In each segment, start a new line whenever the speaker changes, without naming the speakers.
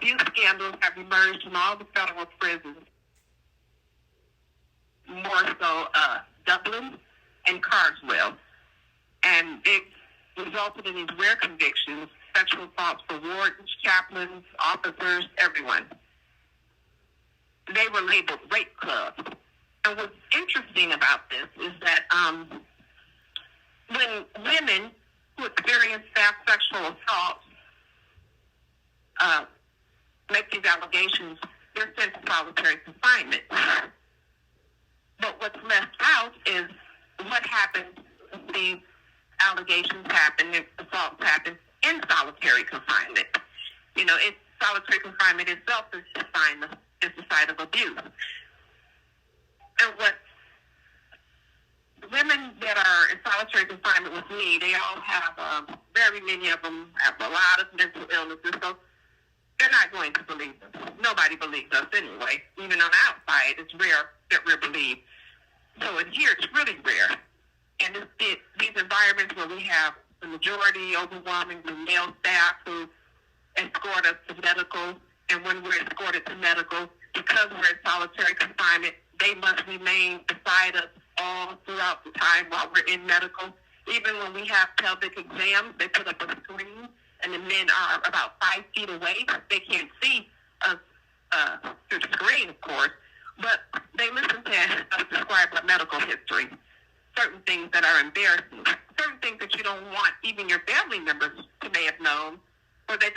abuse scandals have emerged in all the federal prisons, more so Dublin and Carswell. And it resulted in these rare convictions, sexual assaults for wardens, chaplains, officers, everyone. They were labeled rape clubs. And what's interesting about this is that when women who experience sexual assault make these allegations, they're sent to solitary confinement. But what's left out is what happens if these allegations happen, if assaults happen in solitary confinement. You know, solitary confinement itself is a sign of abuse. And what women that are in solitary confinement with me, they all have, very many of them have a lot of mental illnesses, so they're not going to believe us. Nobody believes us anyway. Even on the outside, it's rare that we're believed. So in here, it's really rare. And these environments where we have the majority, overwhelmingly male staff who escort us to medical, and when we're escorted to medical, because we're in solitary confinement, they must remain beside us all throughout the time while we're in medical. Even when we have pelvic exams, they put up a screen, and the men are about 5 feet away. They can't see us through the screen, of course, but they listen to us describe our medical history, certain things that are embarrassing, certain things that you don't want even your family members to may have known, or that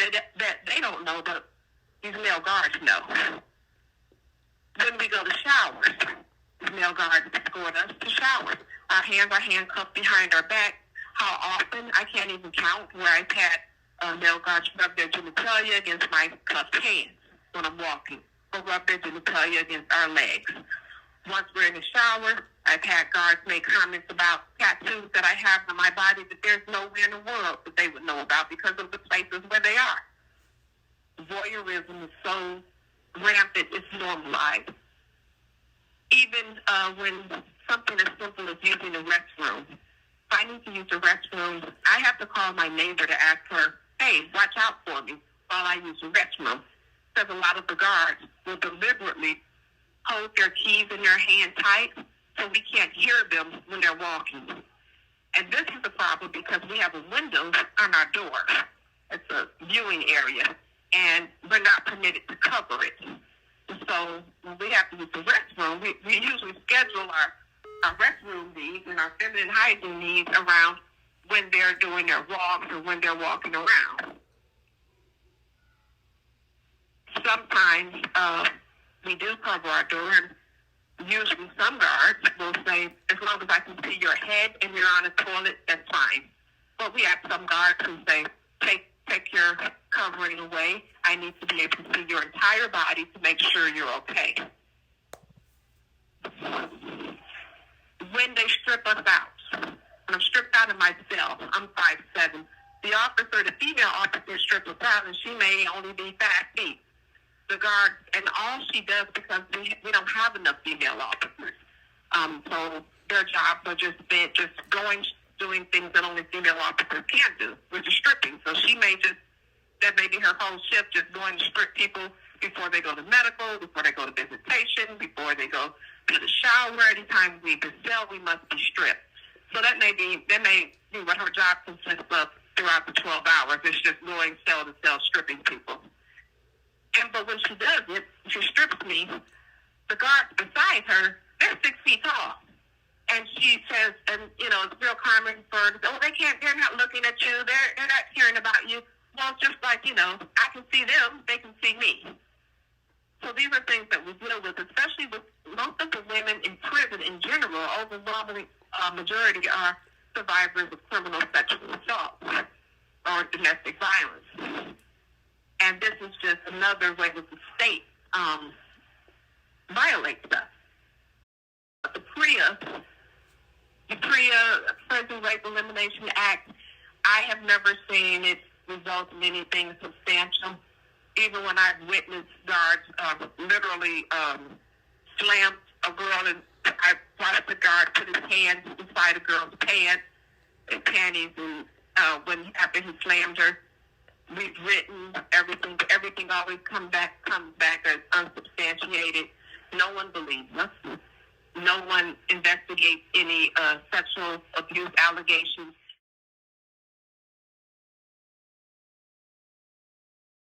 they don't know, but these male guards know. When we go to showers, these male guards escort us to showers. Our hands are handcuffed behind our back. How often? I can't even count where I've had male guards rub their genitalia against my cuffed hands when I'm walking, or rub their genitalia against our legs. Once we're in the shower, I've had guards make comments about tattoos that I have on my body that there's nowhere in the world that they would know about because of the places where they are. Voyeurism is so rampant, it's normalized. Even when something as simple as using the restroom. If I need to use the restroom, I have to call my neighbor to ask her, hey, watch out for me while I use the restroom. Because a lot of the guards will deliberately hold their keys in their hand tight so we can't hear them when they're walking. And this is a problem because we have a window on our door. It's a viewing area, and we're not permitted to cover it. So when we have to use the restroom, we usually schedule our restroom needs and our feminine hygiene needs around when they're doing their walks or when they're walking around. Sometimes we do cover our door, and usually some guards will say, as long as I can see your head and you're on a toilet, that's fine. But we have some guards who say, take your covering away. I need to be able to see your entire body to make sure you're okay. When they strip us out, when I'm stripped out of my cell, I'm 5'7". The officer, the female officer, strips us out, and she may only be 5 feet. The guard, and all she does, because we don't have enough female officers, so their jobs are just doing things that only female officers can do, which is stripping. So that may be her whole shift, just going to strip people before they go to medical, before they go to visitation, before they go to the shower. Anytime we leave the cell, we must be stripped. So that may be what her job consists of throughout the 12 hours. It's just going cell to cell, stripping people. But when she does it, she strips me, the guards beside her, they're 6 feet tall. And she says, and it's real common for, they're not looking at you, they're not caring about you. Well, just like, I can see them, they can see me. So these are things that we deal with, especially with most of the women in prison in general. Overwhelming majority are survivors of criminal sexual assault or domestic violence. And this is just another way that the state violates us. The PREA, Prison Rape Elimination Act, I have never seen it result in anything substantial. Even when I've witnessed guards literally slam a girl, and I watched the guard put his hands inside a girl's pants and panties, and after he slammed her, We've written everything always comes back as unsubstantiated. No one believes us. No one investigates any sexual abuse allegations